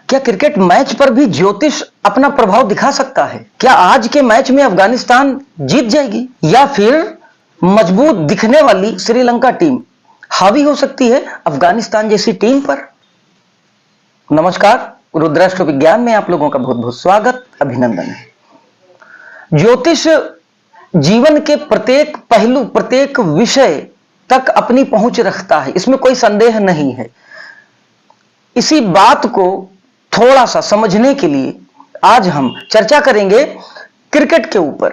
क्या cricket match पर भी ज्योतिष अपना प्रभाव दिखा सकता है? क्या आज के मैच में अफगानिस्तान जीत जाएगी या फिर मजबूत दिखने वाली श्रीलंका टीम हावी हो सकती है अफगानिस्तान जैसी टीम पर? नमस्कार, रुद्राष्ट्र विज्ञान में आप लोगों का बहुत बहुत स्वागत, अभिनंदन है। ज्योतिष जीवन के प्रत्येक पहलू, प्रत्येक विषय तक अपनी पहुंच रखता है, इसमें कोई संदेह नहीं है। इसी बात को थोड़ा सा समझने के लिए आज हम चर्चा करेंगे क्रिकेट के ऊपर।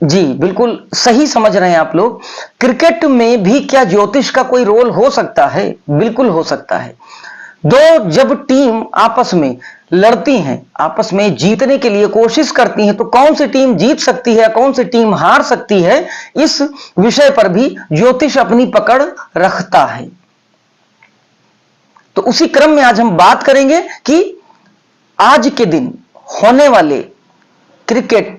जी बिल्कुल सही समझ रहे हैं आप लोग। क्रिकेट में भी क्या ज्योतिष का कोई रोल हो सकता है? बिल्कुल हो सकता है। दो जब टीम आपस में लड़ती हैं, आपस में जीतने के लिए कोशिश करती हैं, तो कौन सी टीम जीत सकती है, कौन सी टीम हार सकती है, इस विषय पर भी ज्योतिष अपनी पकड़ रखता है। तो उसी क्रम में आज हम बात करेंगे कि आज के दिन होने वाले क्रिकेट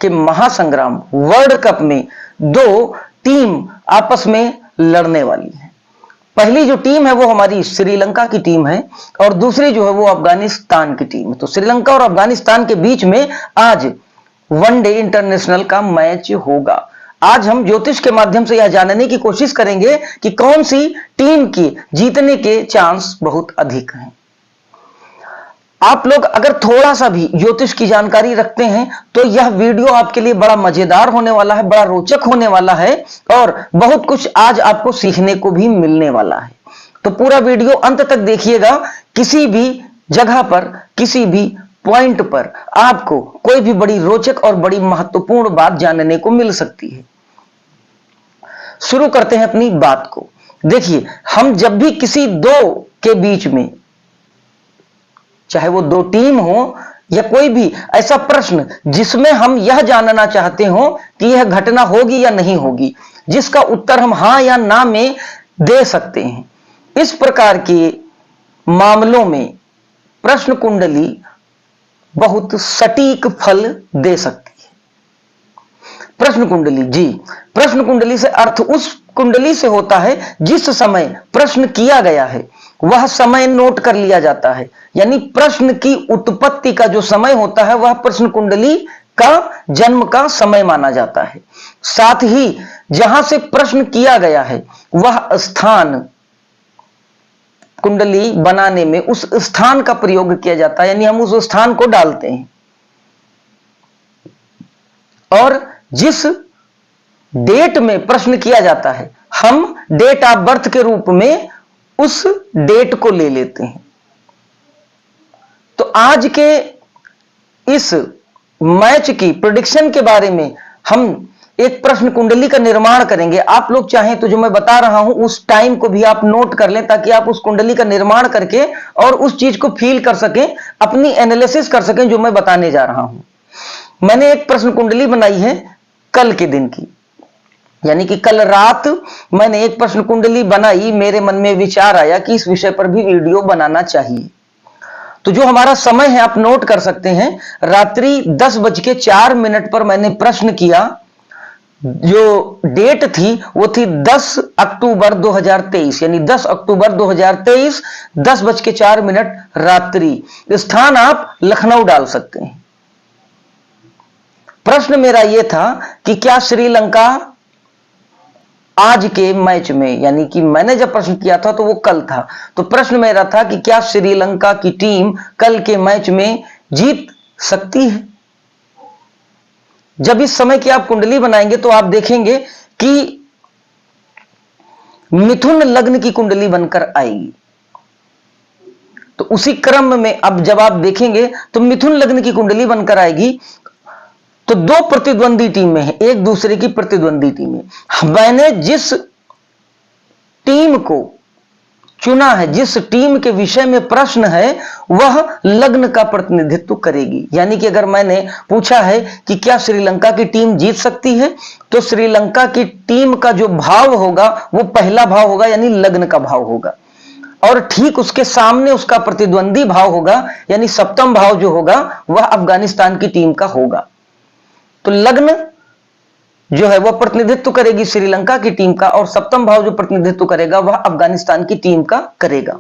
के महासंग्राम वर्ल्ड कप में दो टीम आपस में लड़ने वाली है। पहली जो टीम है वो हमारी श्रीलंका की टीम है और दूसरी जो है वो अफगानिस्तान की टीम है। तो श्रीलंका और अफगानिस्तान के बीच में आज वनडे इंटरनेशनल का मैच होगा। आज हम ज्योतिष के माध्यम से यह जानने की कोशिश करेंगे कि कौन सी टीम की जीतने के चांस बहुत अधिक हैं। आप लोग अगर थोड़ा सा भी ज्योतिष की जानकारी रखते हैं तो यह वीडियो आपके लिए बड़ा मजेदार होने वाला है, बड़ा रोचक होने वाला है और बहुत कुछ आज आपको सीखने को भी मिलने वाला है। तो पूरा वीडियो अंत तक देखिएगा। किसी भी जगह पर, किसी भी पॉइंट पर आपको कोई भी बड़ी रोचक और बड़ी महत्वपूर्ण बात जानने को मिल सकती है। शुरू करते हैं अपनी बात को। देखिए, हम जब भी किसी दो के बीच में, चाहे वो दो टीम हो या कोई भी ऐसा प्रश्न जिसमें हम यह जानना चाहते हो कि यह घटना होगी या नहीं होगी, जिसका उत्तर हम हां या ना में दे सकते हैं, इस प्रकार के मामलों में प्रश्न कुंडली बहुत सटीक फल दे सकती है। प्रश्न कुंडली, जी प्रश्न कुंडली से अर्थ उस कुंडली से होता है जिस समय प्रश्न किया गया है वह समय नोट कर लिया जाता है। यानी प्रश्न की उत्पत्ति का जो समय होता है वह प्रश्न कुंडली का जन्म का समय माना जाता है। साथ ही जहां से प्रश्न किया गया है वह स्थान कुंडली बनाने में उस स्थान का प्रयोग किया जाता है, यानी हम उस स्थान को डालते हैं और जिस डेट में प्रश्न किया जाता है हम डेट ऑफ बर्थ के रूप में उस डेट को ले लेते हैं। तो आज के इस मैच की प्रेडिक्शन के बारे में हम एक प्रश्न कुंडली का निर्माण करेंगे। आप लोग चाहें तो जो मैं बता रहा हूं उस टाइम को भी आप नोट कर लें ताकि आप उस कुंडली का निर्माण करके और उस चीज को फील कर सकें, अपनी एनालिसिस कर सकें जो मैं बताने जा रहा हूं। मैंने एक प्रश्न कुंडली बनाई है कल के दिन की, यानी कि कल रात मैंने एक प्रश्न कुंडली बनाई। मेरे मन में विचार आया कि इस विषय पर भी वीडियो बनाना चाहिए। तो जो हमारा समय है आप नोट कर सकते हैं। रात्रि 10:04 पर मैंने प्रश्न किया। जो डेट थी वो थी 10 अक्टूबर 2023, यानी 10 अक्टूबर 2023 10:04 रात्रि। स्थान आप लखनऊ डाल सकते हैं। प्रश्न मेरा यह था कि क्या श्रीलंका आज के मैच में, यानी कि मैंने जब प्रश्न किया था तो वो कल था, तो प्रश्न मेरा था कि क्या श्रीलंका की टीम कल के मैच में जीत सकती है। जब इस समय की आप कुंडली बनाएंगे तो आप देखेंगे कि मिथुन लग्न की कुंडली बनकर आएगी। तो उसी क्रम में अब जब आप देखेंगे तो मिथुन लग्न की कुंडली बनकर आएगी तो दो प्रतिद्वंदी टीमें हैं, एक दूसरे की प्रतिद्वंदी टीमें। मैंने जिस टीम को चुना है, जिस टीम के विषय में प्रश्न है, वह लग्न का प्रतिनिधित्व करेगी। यानी कि अगर मैंने पूछा है कि क्या श्रीलंका की टीम जीत सकती है, तो श्रीलंका की टीम का जो भाव होगा वो पहला भाव होगा, यानी लग्न का भाव होगा। और ठीक उसके सामने उसका प्रतिद्वंदी भाव होगा, यानी सप्तम भाव जो होगा वह अफगानिस्तान की टीम का होगा। तो लग्न जो है वह प्रतिनिधित्व करेगी श्रीलंका की टीम का और सप्तम भाव जो प्रतिनिधित्व करेगा वह अफगानिस्तान की टीम का करेगा।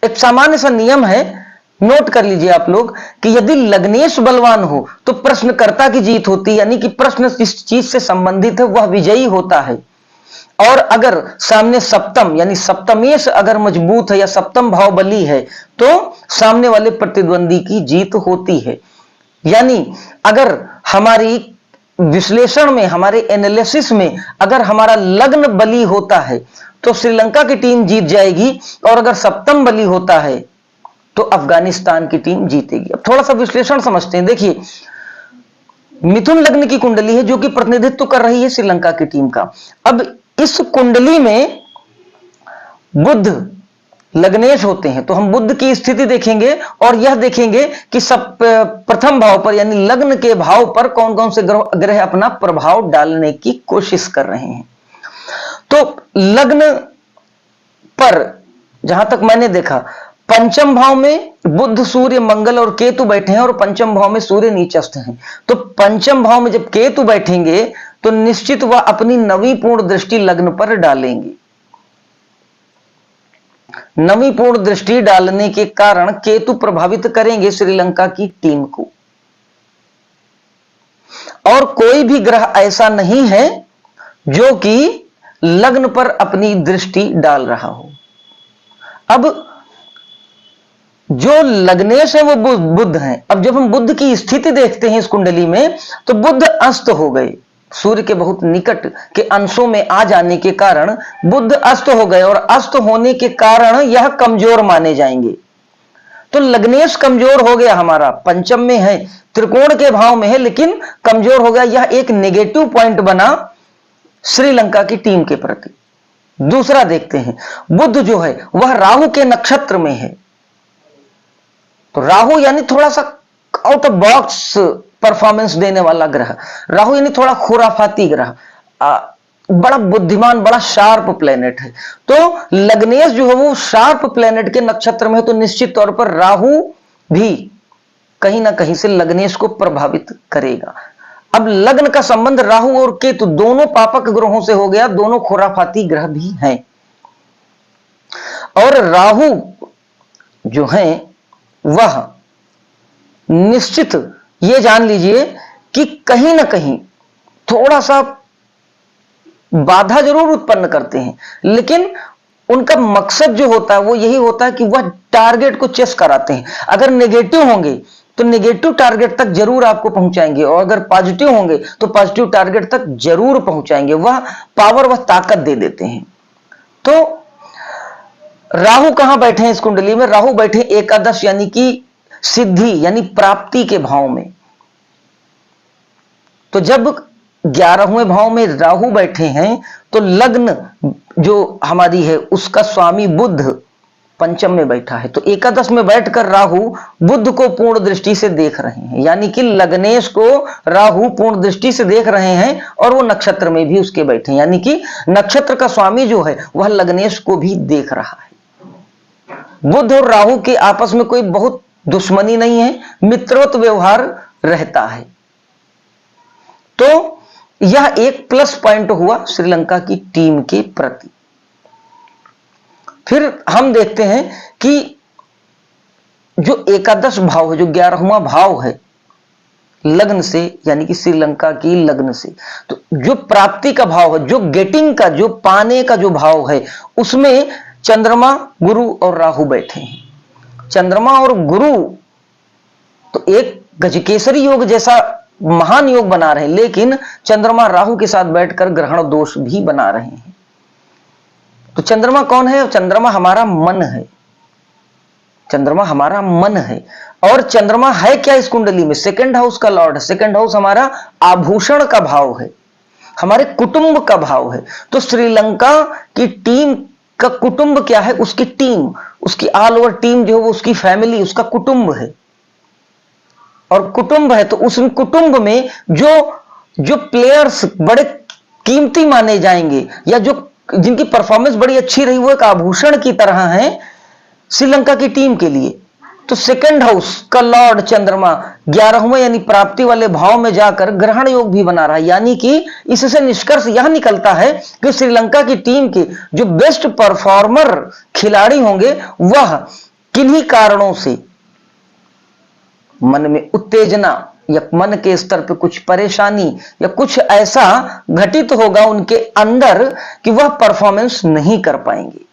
एक सामान्य सा नियम है, नोट कर लीजिए आप लोग, कि यदि लग्नेश बलवान हो तो प्रश्नकर्ता की जीत होती है, यानी कि प्रश्न जिस चीज से संबंधित है वह विजयी होता है। और अगर सामने सप्तम यानी सप्तमेश अगर मजबूत है या सप्तम भाव बली है तो सामने वाले प्रतिद्वंदी की जीत होती है। यानी अगर हमारी विश्लेषण में, हमारे एनालिसिस में अगर हमारा लग्न बली होता है तो श्रीलंका की टीम जीत जाएगी, और अगर सप्तम बली होता है तो अफगानिस्तान की टीम जीतेगी। अब थोड़ा सा विश्लेषण समझते हैं। देखिए, मिथुन लग्न की कुंडली है जो कि प्रतिनिधित्व कर रही है श्रीलंका की टीम का। अब इस कुंडली में बुध लग्नेश होते हैं, तो हम बुध की स्थिति देखेंगे और यह देखेंगे कि सब प्रथम भाव पर यानी लग्न के भाव पर कौन कौन से ग्रह अपना प्रभाव डालने की कोशिश कर रहे हैं। तो लग्न पर जहां तक मैंने देखा, पंचम भाव में बुध, सूर्य, मंगल और केतु बैठे हैं और पंचम भाव में सूर्य नीचस्थ हैं। तो पंचम भाव में जब केतु बैठेंगे तो निश्चित वह अपनी नवी पूर्ण दृष्टि लग्न पर डालेंगे। नवी पूर्ण दृष्टि डालने के कारण केतु प्रभावित करेंगे श्रीलंका की टीम को, और कोई भी ग्रह ऐसा नहीं है जो कि लग्न पर अपनी दृष्टि डाल रहा हो। अब जो लग्नेश है वो बुध है। अब जब हम बुध की स्थिति देखते हैं इस कुंडली में तो बुध अस्त हो गए, सूर्य के बहुत निकट के अंशों में आ जाने के कारण बुध अस्त हो गए, और अस्त होने के कारण यह कमजोर माने जाएंगे। तो लग्नेश कमजोर हो गया, हमारा पंचम में है, त्रिकोण के भाव में है, लेकिन कमजोर हो गया। यह एक नेगेटिव पॉइंट बना श्रीलंका की टीम के प्रति। दूसरा देखते हैं, बुध जो है वह राहु के नक्षत्र में है। तो राहु यानी थोड़ा सा आउट ऑफ बॉक्स परफॉर्मेंस देने वाला ग्रह, राहु यानी थोड़ा खुराफाती ग्रह, बड़ा बुद्धिमान, बड़ा शार्प प्लेनेट है। तो लग्नेश जो है वो शार्प प्लेनेट के नक्षत्र में है, तो निश्चित तौर पर राहु भी कहीं ना कहीं से लग्नेश को प्रभावित करेगा। अब लग्न का संबंध राहु और केतु दोनों पापक ग्रहों से हो गया, दोनों खुराफाती ग्रह भी हैं। और राहु जो है वह निश्चित ये जान लीजिए कि कहीं ना कहीं थोड़ा सा बाधा जरूर उत्पन्न करते हैं, लेकिन उनका मकसद जो होता है वो यही होता है कि वह टारगेट को चेस कराते हैं। अगर नेगेटिव होंगे तो नेगेटिव टारगेट तक जरूर आपको पहुंचाएंगे, और अगर पॉजिटिव होंगे तो पॉजिटिव टारगेट तक जरूर पहुंचाएंगे। वह पावर, वह ताकत दे देते हैं। तो राहु कहां बैठे हैं इस कुंडली में? राहु बैठे एकादश यानी कि सिद्धि यानी प्राप्ति के भाव में। तो जब 11वें भाव में राहु बैठे हैं तो लग्न जो हमारी है उसका स्वामी बुध पंचम में बैठा है, तो एकादश में बैठकर राहु बुध को पूर्ण दृष्टि से देख रहे हैं, यानी कि लग्नेश को राहु पूर्ण दृष्टि से देख रहे हैं, और वो नक्षत्र में भी उसके बैठे हैं, यानी कि नक्षत्र का स्वामी जो है वह लग्नेश को भी देख रहा है। बुध और राहु के आपस में कोई बहुत दुश्मनी नहीं है, मित्रवत व्यवहार रहता है। तो यह एक प्लस पॉइंट हुआ श्रीलंका की टीम के प्रति। फिर हम देखते हैं कि जो एकादश भाव है, जो 11वां भाव है लग्न से, यानी कि श्रीलंका की लग्न से, तो जो प्राप्ति का भाव है, जो गेटिंग का, जो पाने का जो भाव है, उसमें चंद्रमा, गुरु और राहु बैठे हैं। चंद्रमा और गुरु तो एक गजकेसरी योग जैसा महान योग बना रहे हैं, लेकिन चंद्रमा राहु के साथ बैठकर ग्रहण दोष भी बना रहे हैं। तो चंद्रमा कौन है? चंद्रमा हमारा मन है, चंद्रमा हमारा मन है। और चंद्रमा है क्या इस कुंडली में? सेकंड हाउस का लॉर्ड है। सेकंड हाउस हमारा आभूषण का भाव है, हमारे कुटुंब का भाव है। तो श्रीलंका की टीम का कुटुंब क्या है? उसकी टीम, उसकी ऑल ओवर टीम जो है वो उसकी फैमिली, उसका कुटुंब है। और कुटुंब है तो उस कुटुंब में जो प्लेयर्स बड़े कीमती माने जाएंगे या जो जिनकी परफॉर्मेंस बड़ी अच्छी रही, वो एक आभूषण की तरह है श्रीलंका की टीम के लिए। तो सेकंड हाउस का लॉर्ड चंद्रमा 11वें यानी प्राप्ति वाले भाव में जाकर ग्रहण योग भी बना रहा है, यानी कि इससे निष्कर्ष यह निकलता है कि श्रीलंका की टीम के जो बेस्ट परफॉर्मर खिलाड़ी होंगे वह किन्हीं कारणों से मन में उत्तेजना या मन के स्तर पे कुछ परेशानी या कुछ ऐसा घटित होगा उनके अंदर कि वह परफॉर्मेंस नहीं कर पाएंगे।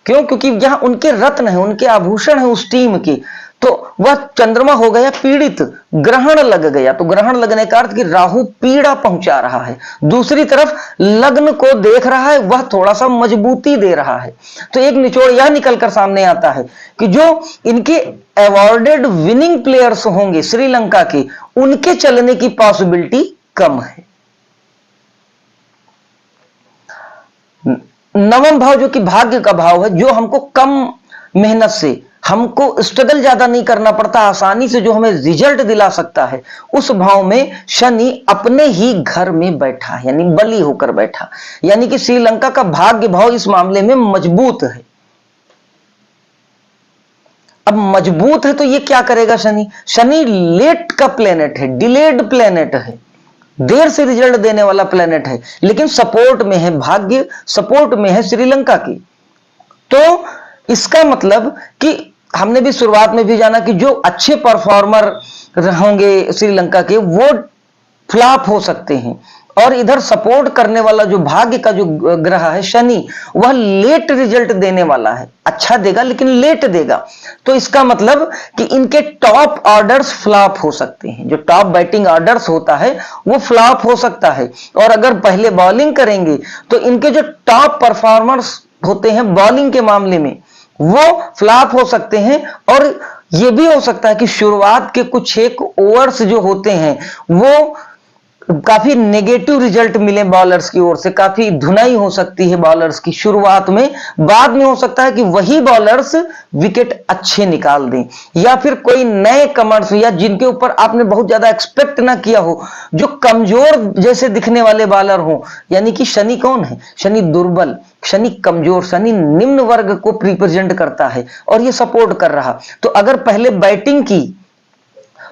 क्यों? क्योंकि यहां उनके रत्न है, उनके आभूषण है उस टीम के, तो वह चंद्रमा हो गया पीड़ित, ग्रहण लग गया। तो ग्रहण लगने का अर्थ कि राहु पीड़ा पहुंचा रहा है। दूसरी तरफ लग्न को देख रहा है, वह थोड़ा सा मजबूती दे रहा है। तो एक निचोड़ यह निकलकर सामने आता है कि जो इनके अवॉर्डेड विनिंग प्लेयर्स होंगे श्रीलंका के, उनके चलने की पॉसिबिलिटी कम है। नवम भाव जो कि भाग्य का भाव है, जो हमको कम मेहनत से, हमको स्ट्रगल ज्यादा नहीं करना पड़ता, आसानी से जो हमें रिजल्ट दिला सकता है, उस भाव में शनि अपने ही घर में बैठा है, यानी बली होकर बैठा। यानी कि श्रीलंका का भाग्य भाव इस मामले में मजबूत है। अब मजबूत है तो ये क्या करेगा शनि? शनि लेट का प्लेनेट है, डिलेड प्लेनेट है, देर से रिजल्ट देने वाला प्लेनेट है, लेकिन सपोर्ट में है, भाग्य सपोर्ट में है श्रीलंका की। तो इसका मतलब कि हमने भी शुरुआत में भी जाना कि जो अच्छे परफॉर्मर होंगे श्रीलंका के, वो फ्लॉप हो सकते हैं, और इधर सपोर्ट करने वाला जो भाग्य का जो ग्रह है शनि, वह लेट रिजल्ट देने वाला है। अच्छा देगा लेकिन लेट देगा। तो इसका मतलब कि इनके टॉप ऑर्डर्स फ्लॉप हो सकते हैं, जो टॉप बैटिंग ऑर्डर्स होता है वो फ्लॉप हो सकता है। और अगर पहले बॉलिंग करेंगे तो इनके जो टॉप परफॉर्मर्स होते हैं बॉलिंग के मामले में, वो फ्लॉप हो सकते हैं। और यह भी हो सकता है कि शुरुआत के कुछ एक ओवर्स जो होते हैं वो काफी नेगेटिव रिजल्ट मिले बॉलर्स की ओर से, काफी धुनाई हो सकती है बॉलर्स की शुरुआत में। बाद में हो सकता है कि वही बॉलर्स विकेट अच्छे निकाल दें, या फिर कोई नए कमर्स या जिनके ऊपर आपने बहुत ज्यादा एक्सपेक्ट ना किया हो, जो कमजोर जैसे दिखने वाले बॉलर हो। यानी कि शनि कौन है? शनि दुर्बल, शनि कमजोर, शनि निम्न वर्ग को रिप्रेजेंट करता है, और ये सपोर्ट कर रहा। तो अगर पहले बैटिंग की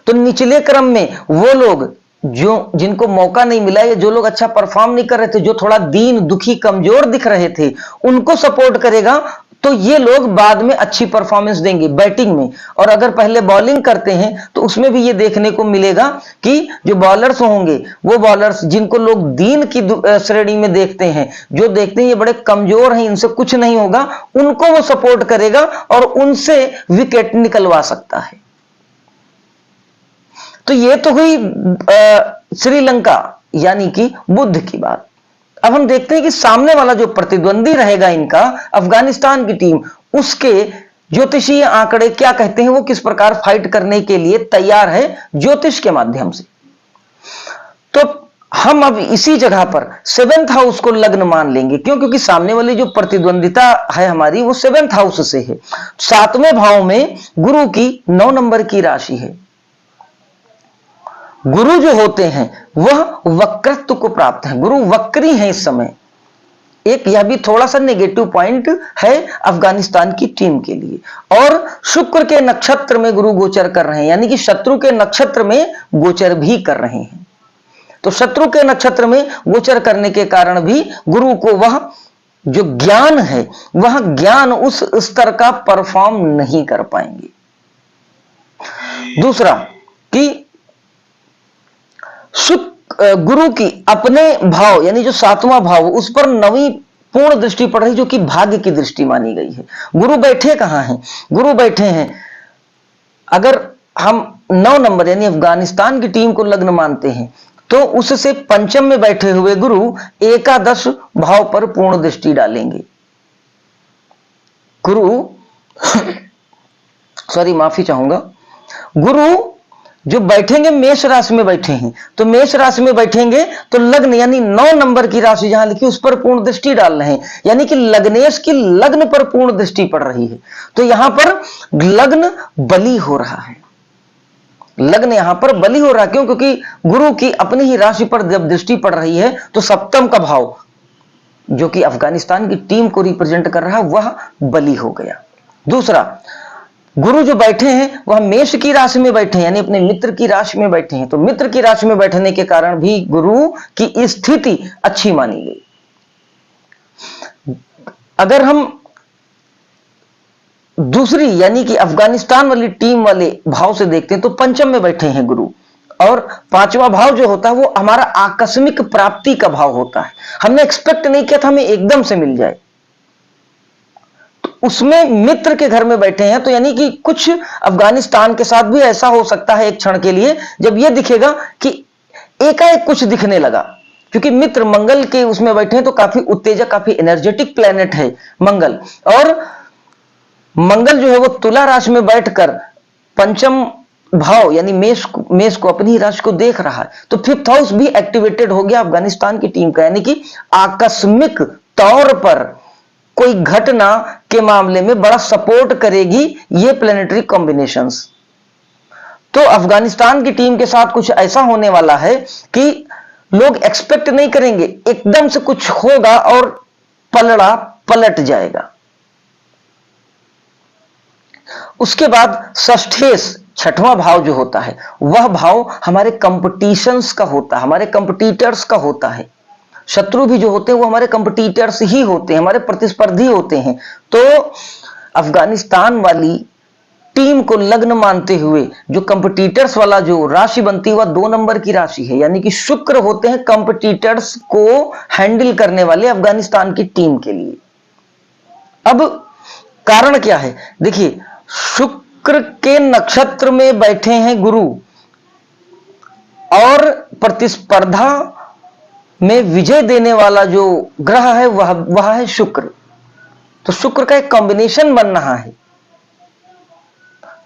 तो निचले क्रम में वो लोग जो जिनको मौका नहीं मिला, या जो लोग अच्छा परफॉर्म नहीं कर रहे थे, जो थोड़ा दीन दुखी कमजोर दिख रहे थे, उनको सपोर्ट करेगा। तो ये लोग बाद में अच्छी परफॉर्मेंस देंगे बैटिंग में। और अगर पहले बॉलिंग करते हैं तो उसमें भी ये देखने को मिलेगा कि जो बॉलर्स होंगे, वो बॉलर्स जिनको लोग दीन की श्रेणी में देखते हैं, जो देखते हैं ये बड़े कमजोर हैं, इनसे कुछ नहीं होगा, उनको वो सपोर्ट करेगा और उनसे विकेट निकलवा सकता है। तो ये तो हुई श्रीलंका यानी कि बुध की बात। अब हम देखते हैं कि सामने वाला जो प्रतिद्वंदी रहेगा इनका, अफगानिस्तान की टीम, उसके ज्योतिषीय आंकड़े क्या कहते हैं, वो किस प्रकार फाइट करने के लिए तैयार है ज्योतिष के माध्यम से। तो हम अब इसी जगह पर 7th हाउस को लग्न मान लेंगे। क्यों? क्योंकि सामने वाली जो प्रतिद्वंदिता है हमारी, वो 7th हाउस से है। 7वें भाव में गुरु की 9 नंबर की राशि है। गुरु जो होते हैं वह वक्रत्व को प्राप्त है, गुरु वक्री है इस समय। एक यह भी थोड़ा सा नेगेटिव पॉइंट है अफगानिस्तान की टीम के लिए। और शुक्र के नक्षत्र में गुरु गोचर कर रहे हैं, यानी कि शत्रु के नक्षत्र में गोचर भी कर रहे हैं। तो शत्रु के नक्षत्र में गोचर करने के कारण भी गुरु को वह जो ज्ञान है, वह ज्ञान उस स्तर का परफॉर्म नहीं कर पाएंगे। दूसरा कि गुरु की अपने भाव यानी जो 7वां भाव, उस पर 9वीं पूर्ण दृष्टि पड़ रही, जो कि भाग्य की दृष्टि मानी गई है। गुरु बैठे कहां हैं? गुरु बैठे हैं, अगर हम 9 नंबर यानी अफगानिस्तान की टीम को लग्न मानते हैं, तो उससे पंचम में बैठे हुए गुरु एकादश भाव पर पूर्ण दृष्टि डालेंगे। गुरु सॉरी माफी चाहूंगा, गुरु जो बैठेंगे मेष राशि में बैठे हैं, तो मेष राशि में बैठेंगे तो लग्न यानी 9 नंबर की राशि जहां लिखी उस पर पूर्ण दृष्टि डाल रहे हैं, यानी कि लग्नेश की लग्न पर पूर्ण दृष्टि पड़ रही है। तो यहां पर लग्न बली हो रहा है, लग्न यहां पर बली हो रहा है। क्यों? क्योंकि गुरु की अपनी ही राशि पर जब दृष्टि पड़ रही है तो सप्तम का भाव जो कि अफगानिस्तान की टीम को रिप्रेजेंट कर रहा है वह बली हो गया। दूसरा, गुरु जो बैठे हैं वह मेष की राशि में बैठे हैं, यानी अपने मित्र की राशि में बैठे हैं। तो मित्र की राशि में बैठने के कारण भी गुरु की स्थिति अच्छी मानी गई। अगर हम दूसरी यानी कि अफगानिस्तान वाली टीम वाले भाव से देखते हैं तो पंचम में बैठे हैं गुरु, और पांचवा भाव जो होता है वो हमारा आकस्मिक प्राप्ति का भाव होता है। हमने एक्सपेक्ट नहीं किया था हमें एकदम से मिल जाए, तो उसमें मित्र के घर में बैठे हैं, तो यानी कि कुछ अफगानिस्तान के साथ भी ऐसा हो सकता है एक क्षण के लिए जब यह दिखेगा कि एकाएक कुछ दिखने लगा, क्योंकि मित्र मंगल के उसमें बैठे हैं तो काफी उत्तेजक, काफी एनर्जेटिक प्लेनेट है मंगल, और मंगल जो है वो तुला राशि में बैठकर पंचम भाव यानी मेष को अपनी राशि को देख रहा है, तो फिफ्थ हाउस भी एक्टिवेटेड हो गया अफगानिस्तान की टीम का, यानी कि आकस्मिक तौर पर कोई घटना के मामले में बड़ा सपोर्ट करेगी ये प्लेनेटरी कॉम्बिनेशंस। तो अफगानिस्तान की टीम के साथ कुछ ऐसा होने वाला है कि लोग एक्सपेक्ट नहीं करेंगे, एकदम से कुछ होगा और पलड़ा पलट जाएगा। उसके बाद षष्ठेश छठवां भाव जो होता है वह भाव हमारे कंपटीशंस का होता है, हमारे कंपटीटर्स का होता है। शत्रु भी जो होते हैं वो हमारे कंपटीटर्स ही होते हैं, हमारे प्रतिस्पर्धी होते हैं। तो अफगानिस्तान वाली टीम को लग्न मानते हुए जो कंपटीटर्स वाला जो राशि बनती है वह 2 नंबर की राशि है, यानी कि शुक्र होते हैं कंपटीटर्स को हैंडल करने वाले अफगानिस्तान की टीम के लिए। अब कारण क्या है, देखिए शुक्र के नक्षत्र में बैठे हैं गुरु और प्रतिस्पर्धा में विजय देने वाला जो ग्रह है वह है शुक्र, तो शुक्र का एक कॉम्बिनेशन बन रहा है।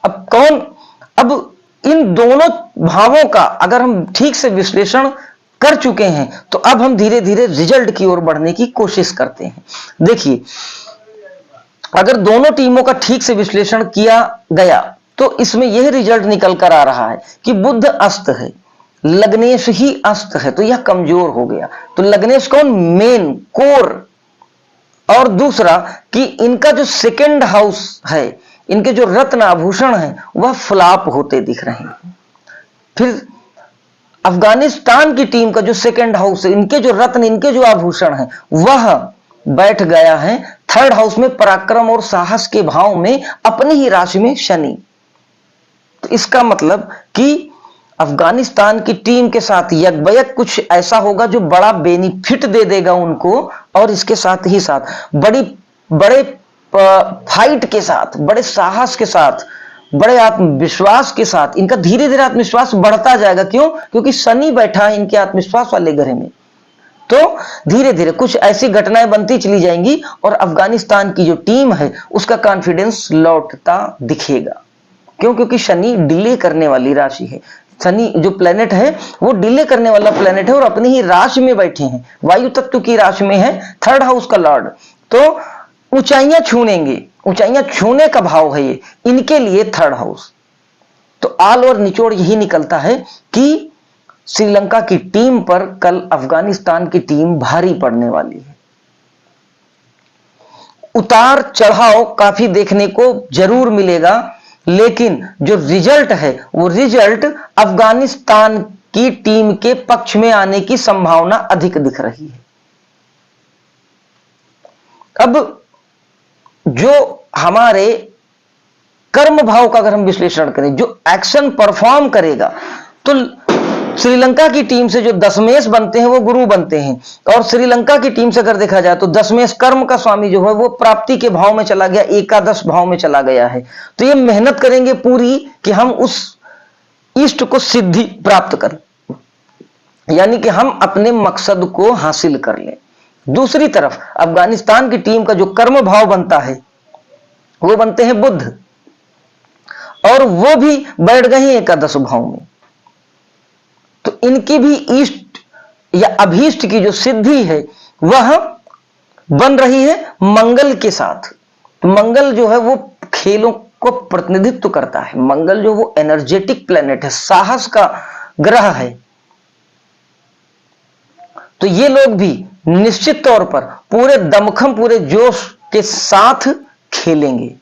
अब इन दोनों भावों का अगर हम ठीक से विश्लेषण कर चुके हैं तो अब हम धीरे धीरे रिजल्ट की ओर बढ़ने की कोशिश करते हैं। देखिए अगर दोनों टीमों का ठीक से विश्लेषण किया गया तो इसमें यह रिजल्ट निकल कर आ रहा है कि बुध अस्त है, लग्नेश ही अस्त है, तो यह कमजोर हो गया। तो लग्नेश कौन, मेन कोर, और दूसरा कि इनका जो सेकंड हाउस है, इनके जो रत्न आभूषण हैं वह फ्लॉप होते दिख रहे हैं। फिर अफगानिस्तान की टीम का जो सेकंड हाउस है, इनके जो रत्न, इनके जो आभूषण हैं वह बैठ गया है थर्ड हाउस में पराक्रम और साहस के भाव में, अपनी ही राशि में शनि। तो इसका मतलब कि अफगानिस्तान की टीम के साथ यज्ञ कुछ ऐसा होगा जो बड़ा बेनिफिट दे देगा उनको, और इसके साथ ही साथ बड़े फाइट के साथ, बड़े साहस के साथ, बड़े आत्मविश्वास के साथ इनका धीरे धीरे आत्मविश्वास बढ़ता जाएगा। क्यों? क्योंकि शनि बैठा है इनके आत्मविश्वास वाले ग्रह में। तो धीरे धीरे कुछ ऐसी घटनाएं बनती चली जाएंगी और अफगानिस्तान की जो टीम है उसका कॉन्फिडेंस लौटता दिखेगा। क्यों? क्योंकि शनि डिले करने वाली राशि है। शनि जो प्लेनेट है वो डिले करने वाला प्लेनेट है और अपनी ही राशि में बैठे हैं, वायु तत्व की राशि में है, थर्ड हाउस का लॉर्ड। तो ऊंचाइयां छूनेंगे, ऊंचाइयां छूने का भाव है ये इनके लिए थर्ड हाउस। तो आल और निचोड़ यही निकलता है कि श्रीलंका की टीम पर कल अफगानिस्तान की टीम भारी पड़ने वाली है। उतार चढ़ाव काफी देखने को जरूर मिलेगा, लेकिन जो रिजल्ट है वो रिजल्ट अफगानिस्तान की टीम के पक्ष में आने की संभावना अधिक दिख रही है। अब जो हमारे कर्म भाव का अगर हम विश्लेषण करें, जो एक्शन परफॉर्म करेगा, तो श्रीलंका की टीम से जो दशमेश बनते हैं वो गुरु बनते हैं, और श्रीलंका की टीम से अगर देखा जाए तो दशमेश कर्म का स्वामी जो है वो प्राप्ति के भाव में चला गया, एकादश भाव में चला गया है। तो ये मेहनत करेंगे पूरी कि हम उस इष्ट को सिद्धि प्राप्त करें, यानी कि हम अपने मकसद को हासिल कर लें। दूसरी तरफ अफगानिस्तान की टीम का जो कर्म भाव बनता है वो बनते हैं बुध, और वो भी बैठ गए हैं एकादश भाव में। तो इनकी भी इष्ट या अभीष्ट की जो सिद्धि है वह बन रही है मंगल के साथ। तो मंगल जो है वो खेलों को प्रतिनिधित्व करता है, मंगल जो वो एनर्जेटिक प्लेनेट है, साहस का ग्रह है। तो ये लोग भी निश्चित तौर पर पूरे दमखम, पूरे जोश के साथ खेलेंगे।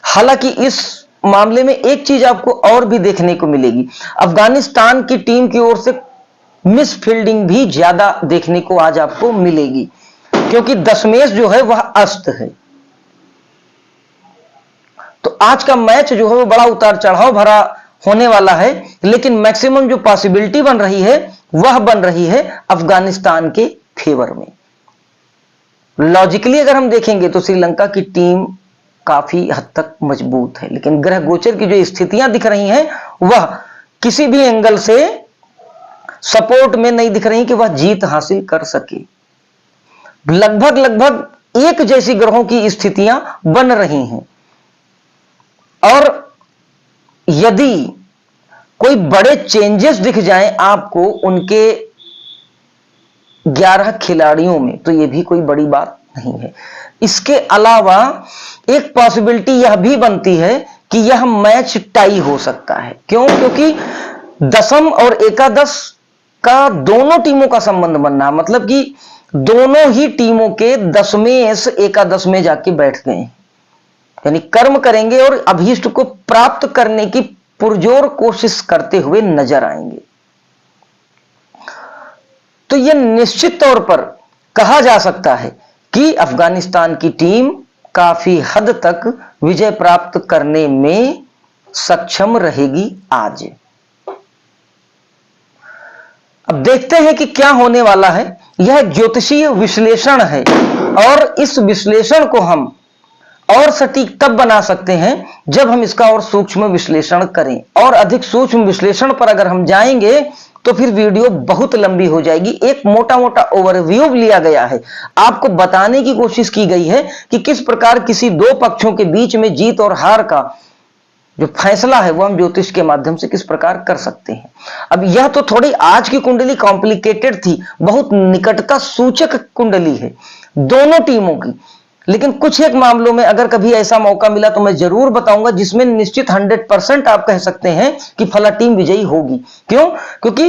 हालांकि इस मामले में एक चीज आपको और भी देखने को मिलेगी, अफगानिस्तान की टीम की ओर से मिस फील्डिंग भी ज्यादा देखने को आज आपको मिलेगी, क्योंकि दशमेश जो है वह अस्त है। तो आज का मैच जो है वो बड़ा उतार चढ़ाव भरा होने वाला है, लेकिन मैक्सिमम जो पॉसिबिलिटी बन रही है वह बन रही है अफगानिस्तान के फेवर में। लॉजिकली अगर हम देखेंगे तो श्रीलंका की टीम काफी हद तक मजबूत है, लेकिन ग्रह गोचर की जो स्थितियां दिख रही हैं वह किसी भी एंगल से सपोर्ट में नहीं दिख रही कि वह जीत हासिल कर सके। लगभग लगभग एक जैसी ग्रहों की स्थितियां बन रही हैं, और यदि कोई बड़े चेंजेस दिख जाएं आपको उनके 11 खिलाड़ियों में, तो यह भी कोई बड़ी बात नहीं है। इसके अलावा एक पॉसिबिलिटी यह भी बनती है कि यह मैच टाई हो सकता है। क्यों? क्योंकि दशम और एकादश का दोनों टीमों का संबंध बनना, मतलब कि दोनों ही टीमों के दसवें से एकादश में जाके बैठ गए, यानी कर्म करेंगे और अभीष्ट को प्राप्त करने की पुरजोर कोशिश करते हुए नजर आएंगे। तो यह निश्चित तौर पर कहा जा सकता है कि अफगानिस्तान की टीम काफी हद तक विजय प्राप्त करने में सक्षम रहेगी आज। अब देखते हैं कि क्या होने वाला है। यह ज्योतिषीय विश्लेषण है, और इस विश्लेषण को हम और सटीक तब बना सकते हैं जब हम इसका और सूक्ष्म विश्लेषण करें, और अधिक सूक्ष्म विश्लेषण पर अगर हम जाएंगे तो फिर वीडियो बहुत लंबी हो जाएगी। एक मोटा मोटा ओवरव्यू लिया गया है, आपको बताने की कोशिश की गई है कि किस प्रकार किसी दो पक्षों के बीच में जीत और हार का जो फैसला है वो हम ज्योतिष के माध्यम से किस प्रकार कर सकते हैं। अब यह तो थोड़ी आज की कुंडली कॉम्प्लिकेटेड थी, बहुत निकटता सूचक कुंडली है दोनों टीमों की, लेकिन कुछ एक मामलों में अगर कभी ऐसा मौका मिला तो मैं जरूर बताऊंगा जिसमें निश्चित 100% आप कह सकते हैं कि फला टीम विजयी होगी। क्यों? क्योंकि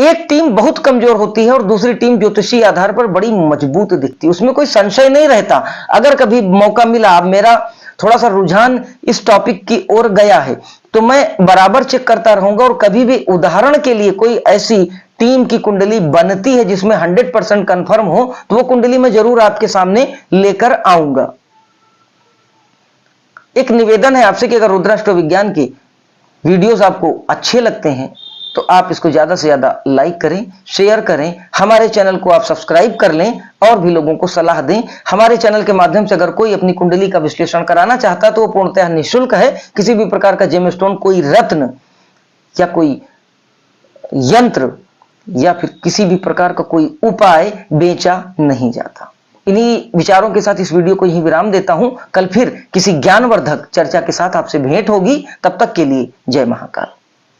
एक टीम बहुत कमजोर होती है और दूसरी टीम ज्योतिषीय आधार पर बड़ी मजबूत दिखती है, उसमें कोई संशय नहीं रहता। अगर कभी मौका मिला, मेरा थोड़ा सा रुझान इस टॉपिक की ओर गया है, तो मैं बराबर चेक करता रहूंगा, और कभी भी उदाहरण के लिए कोई ऐसी टीम की कुंडली बनती है जिसमें 100% कंफर्म हो तो वो कुंडली मैं जरूर आपके सामने लेकर आऊंगा। एक निवेदन है आपसे कि अगर रुद्राष्ट्र विज्ञान के वीडियोस आपको अच्छे लगते हैं तो आप इसको ज्यादा से ज्यादा लाइक करें, शेयर करें, हमारे चैनल को आप सब्सक्राइब कर लें और भी लोगों को सलाह दें। हमारे चैनल के माध्यम से अगर कोई अपनी कुंडली का विश्लेषण कराना चाहता है तो वो पूर्णतः निःशुल्क है। किसी भी प्रकार का जेमस्टोन, कोई रत्न या कोई यंत्र या फिर किसी भी प्रकार का कोई उपाय बेचा नहीं जाता। इन्हीं विचारों के साथ इस वीडियो को यहीं विराम देता हूं। कल फिर किसी ज्ञानवर्धक चर्चा के साथ आपसे भेंट होगी। तब तक के लिए जय महाकाल।